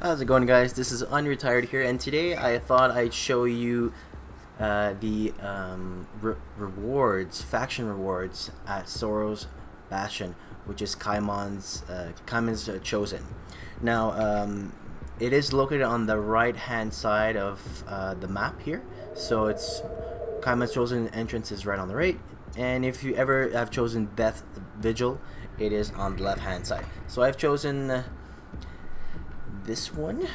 How's it going, guys? This is Unretired here, and today I thought I'd show you the rewards, faction rewards at Soros Bastion, which is Kymon's Chosen. Now, it is located on the right-hand side of the map here, so it's Kymon's Chosen entrance is right on the right, and if you ever have chosen Death Vigil, it is on the left-hand side. So I've chosen this one.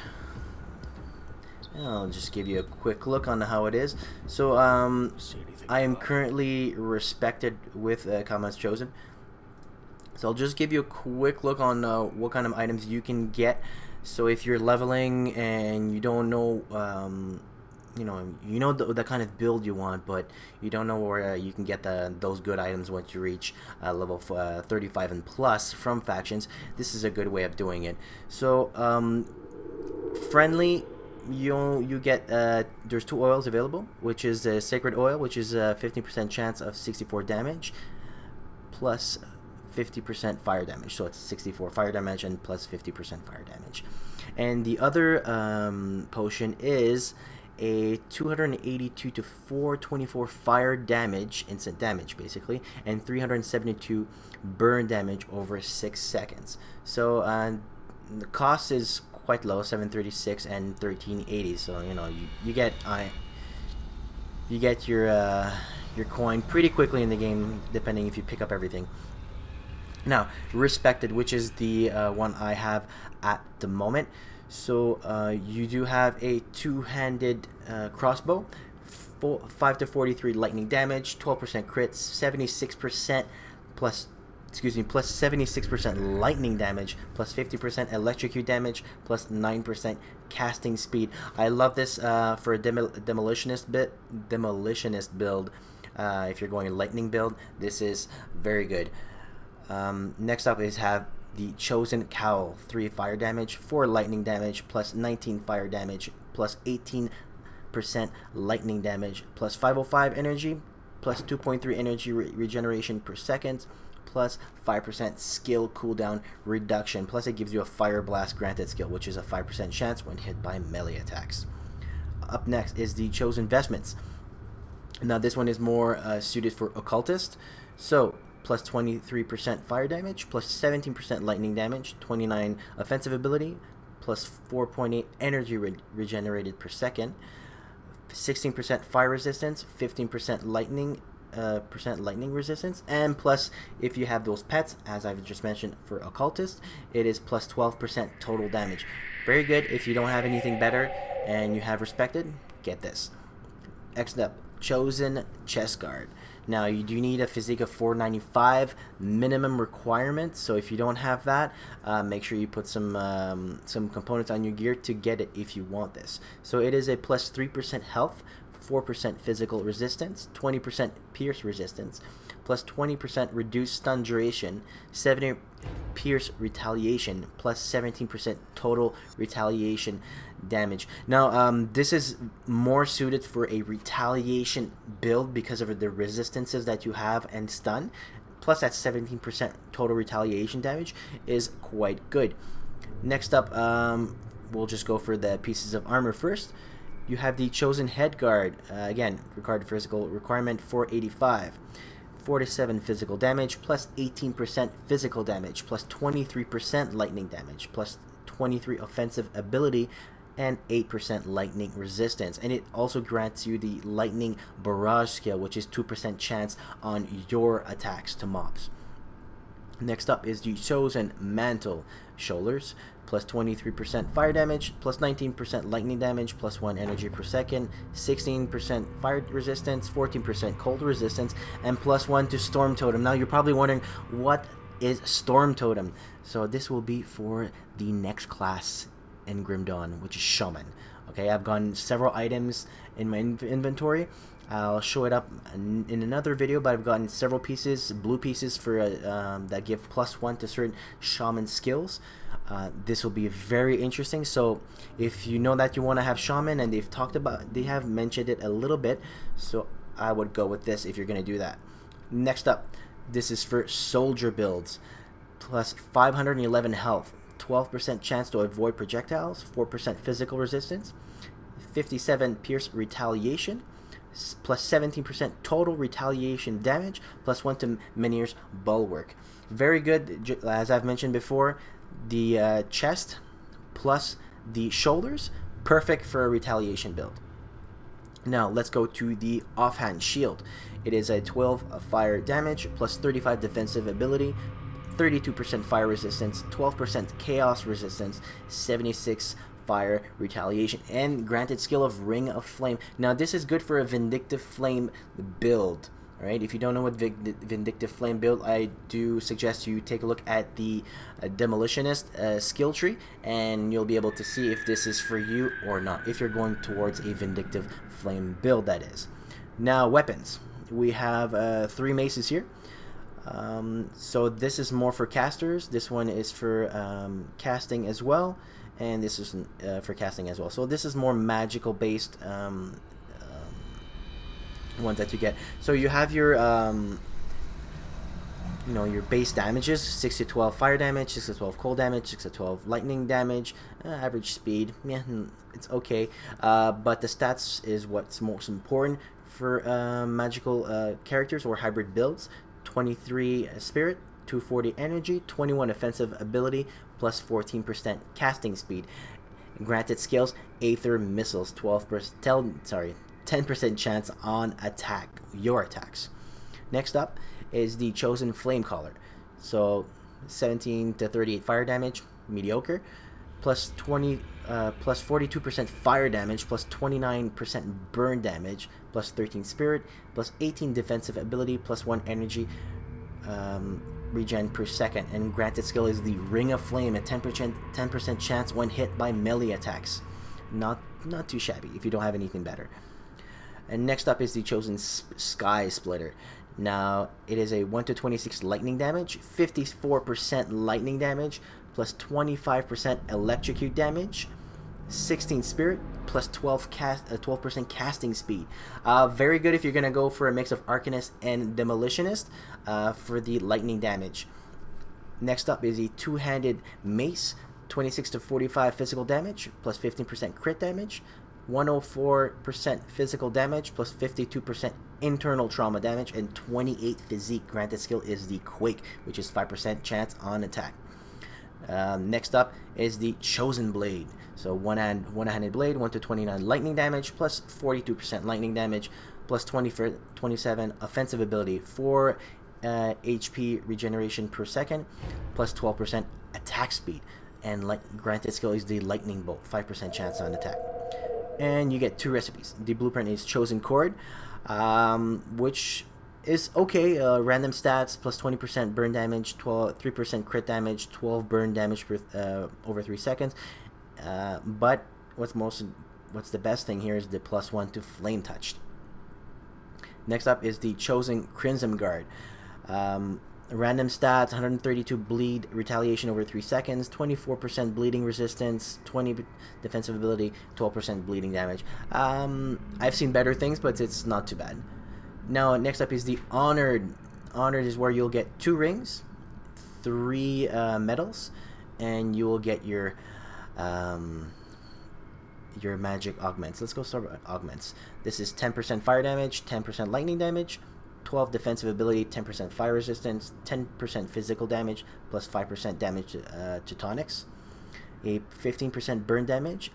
I'll just give you a quick look on how it is. So I am currently respected with Kymon Chosen. So I'll just give you a quick look on what kind of items you can get. So if you're leveling and you don't know, you know the kind of build you want, but you don't know where you can get those good items once you reach level 35 and plus from factions, this is a good way of doing it. So friendly, you get there's two oils available, which is the Sacred Oil, which is a 15% chance of 64 damage plus 50% fire damage, so it's 64 fire damage and plus 50% fire damage. And the other potion is a 282 to 424 fire damage, instant damage basically, and 372 burn damage over 6 seconds. So the cost is quite low, 736 and 1380. So you get your coin pretty quickly in the game, depending if you pick up everything. Now, respected, which is the one I have at the moment. So you do have a two-handed crossbow, 5 to 43 lightning damage, 12% crit, 76% plus 76% lightning damage, plus 50% electrocute damage, plus 9% casting speed. I love this for a demolitionist build. If you're going a lightning build, this is very good. Next up is have the Chosen Cowl, 3 fire damage, 4 lightning damage, plus 19 fire damage, plus 18% lightning damage, plus 505 energy, plus 2.3 energy regeneration per second, plus 5% skill cooldown reduction, plus it gives you a Fire Blast granted skill, which is a 5% chance when hit by melee attacks. Up next is the Chosen Vestments. Now this one is more suited for Occultist, so plus 23% fire damage, plus 17% lightning damage, 29 offensive ability, plus 4.8 energy regenerated per second, 16% fire resistance, 15% lightning resistance, and plus if you have those pets, as I've just mentioned for Occultist, it is plus 12% total damage. Very good. If you don't have anything better and you have respected, get this. Next up, Chosen Chest Guard. Now you do need a physique of 495 minimum requirement, so if you don't have that, make sure you put some components on your gear to get it if you want this. So it is a plus 3% health, 4% physical resistance, 20% pierce resistance, plus 20% reduced stun duration, 70 pierce retaliation, plus 17% total retaliation damage. Now this is more suited for a retaliation build because of the resistances that you have and stun, plus that 17% total retaliation damage is quite good. Next up, we'll just go for the pieces of armor first. You have the Chosen Head Guard, again, required physical requirement 485. 47 physical damage, plus 18% physical damage, plus 23% lightning damage, plus 23 offensive ability, and 8% lightning resistance. And it also grants you the lightning barrage skill, which is 2% chance on your attacks to mobs. Next up is the Chosen Mantle Shoulders, plus 23% fire damage, plus 19% lightning damage, plus 1 energy per second, 16% fire resistance, 14% cold resistance, and plus 1 to Storm Totem. Now you're probably wondering, what is Storm Totem? So this will be for the next class in Grim Dawn, which is Shaman. Okay, I've gotten several items in my inventory. I'll show it up in another video, but I've gotten several pieces, blue pieces for that give plus 1 to certain shaman skills. This will be very interesting. So if you know that you want to have shaman, and they have mentioned it a little bit, so I would go with this if you're going to do that. Next up, this is for soldier builds, plus 511 health, 12% chance to avoid projectiles, 4% physical resistance, 57 pierce retaliation, plus 17% total retaliation damage, plus 1 to Menhir's bulwark. Very good, as I've mentioned before, the chest plus the shoulders, perfect for a retaliation build. Now let's go to the offhand shield. It is a 12 fire damage plus 35 defensive ability, 32% fire resistance, 12% chaos resistance, 76 fire retaliation, and granted skill of Ring of Flame. Now this is good for a Vindictive Flame build. Alright, if you don't know what Vindictive Flame build, I do suggest you take a look at the Demolitionist skill tree, and you'll be able to see if this is for you or not, if you're going towards a Vindictive Flame build, that is. Now, weapons. We have 3 maces here. So this is more for casters. This one is for casting as well, and this is for casting as well. So this is more magical based ones that you get. So you have your you know, your base damages: 6 to 12 fire damage, 6 to 12 cold damage, 6 to 12 lightning damage, average speed, yeah, it's okay, but the stats is what's most important for magical characters or hybrid builds. 23 spirit, 240 energy, 21 offensive ability, plus 14% casting speed. Granted skills: Aether missiles, 10% chance on your attacks. Next up is the Chosen Flamecaller. So 17 to 38 fire damage, mediocre, plus 42% fire damage, plus 29% burn damage, plus 13 spirit, plus 18 defensive ability, plus 1 energy regen per second. And granted skill is the Ring of Flame, a 10% chance when hit by melee attacks. Not too shabby if you don't have anything better. And next up is the Chosen Sky Splitter. Now, it is a 1 to 26 lightning damage, 54% lightning damage, plus 25% electrocute damage, 16 spirit, plus 12% casting speed. Very good if you're going to go for a mix of Arcanist and Demolitionist for the lightning damage. Next up is the Handed Mace, 26 to 45 physical damage, plus 15% crit damage, 104% physical damage, plus 52% internal trauma damage, and 28 physique. Granted skill is the Quake, which is 5% chance on attack. Next up is the Chosen Blade. So one-handed blade, 1 to 29 lightning damage, plus 42% lightning damage, plus 27 offensive ability, 4 HP regeneration per second, plus 12% attack speed. And granted skill is the Lightning Bolt, 5% chance on attack. And you get 2 recipes. The blueprint is Chosen Cord, which is okay. Random stats, plus 20% burn damage, 3% crit damage, 12 burn damage per, over 3 seconds. But what's the best thing here is the plus 1 to Flame Touched. Next up is the Chosen Crimson Guard. Random stats: 132 bleed retaliation over 3 seconds, 24% bleeding resistance, 20 defensive ability, 12% bleeding damage. I've seen better things, but it's not too bad. Now, next up is the Honored. Honored is where you'll get 2 rings, 3 medals, and you will get your magic augments. Let's go start with augments. This is 10% fire damage, 10% lightning damage, 12 defensive ability, 10% fire resistance, 10% physical damage, plus 5% damage to tonics, a 15% burn damage,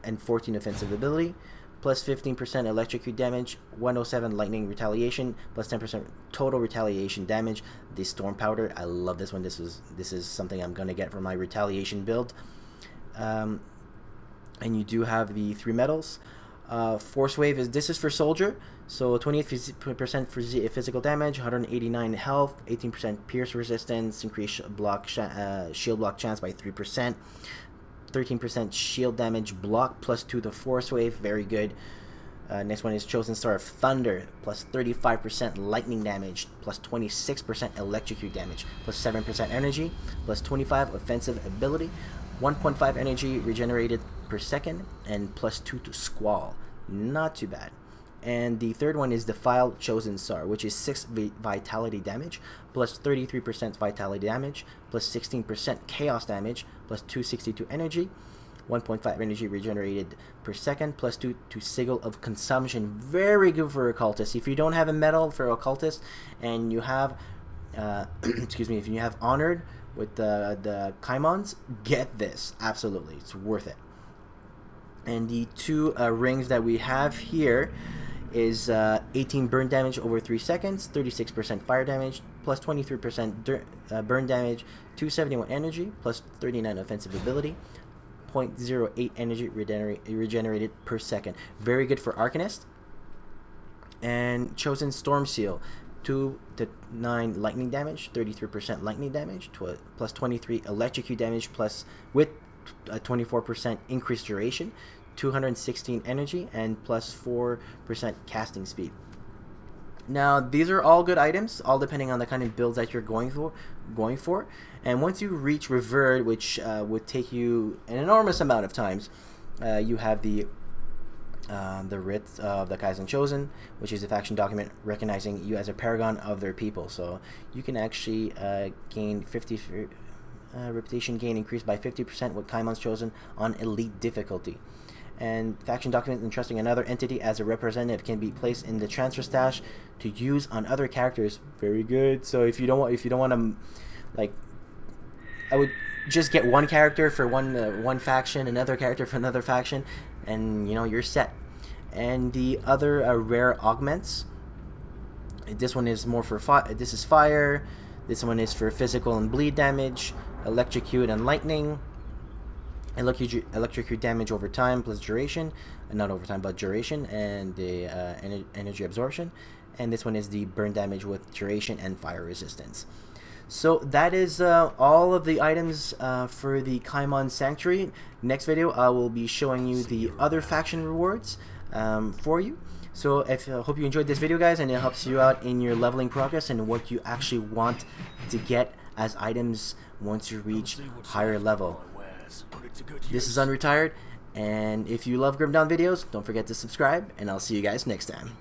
and 14 offensive ability, plus 15% electrocute damage, 107 lightning retaliation, plus 10% total retaliation damage. The Storm Powder, I love this one. This is something I'm gonna get for my retaliation build. And you do have the 3 medals. Force Wave this is for Soldier, so 28% physical damage, 189 health, 18% pierce resistance, increase shield block chance by 3%, 13% shield damage block, plus 2 to Force Wave, very good. Next one is Chosen Star of Thunder, plus 35% lightning damage, plus 26% electrocute damage, plus 7% energy, plus 25 offensive ability, 1.5 energy regenerated per second, and plus 2 to Squall. Not too bad. And the third one is Defiled Chosen Star, which is 6 vitality damage, plus 33% vitality damage, plus 16% chaos damage, plus 262 energy, 1.5 energy regenerated per second, plus 2 to sigil of consumption. Very good for occultist. If you don't have a medal for occultist and you have excuse me, if you have honored with the Kymons, get this. Absolutely, it's worth it. And the two rings that we have here is 18 burn damage over 3 seconds, 36% fire damage, plus 23% burn damage, 271 energy, plus 39 offensive ability, 0.08 energy regenerated per second. Very good for Arcanist. And Chosen Storm Seal, 2 to 9 lightning damage, 33% lightning damage, plus 23 electrocute damage, plus with a 24% increased duration, 216 energy, and plus 4% casting speed. Now, these are all good items, all depending on the kind of builds that you're going for. And once you reach Revert, which would take you an enormous amount of times, you have the writ of the Kymon Chosen, which is a faction document recognizing you as a paragon of their people. So you can actually gain 50 reputation gain increased by 50% with Kymon Chosen on elite difficulty. And faction document entrusting another entity as a representative can be placed in the transfer stash to use on other characters. Very good. So if you don't want to, like, I would just get one character for one faction, another character for another faction, and you're set. And the other rare augments. This one is more for this is fire. This one is for physical and bleed damage, electrocute and lightning. Electrocute damage over time plus duration, not over time but duration, and the energy absorption. And this one is the burn damage with duration and fire resistance. So that is all of the items for the Kymon Sanctuary. Next video I will be showing you the other faction rewards for you. So hope you enjoyed this video, guys, and it helps you out in your leveling progress and what you actually want to get as items once you reach higher level. This is Unretired, and if you love Grim Dawn videos, don't forget to subscribe, and I'll see you guys next time.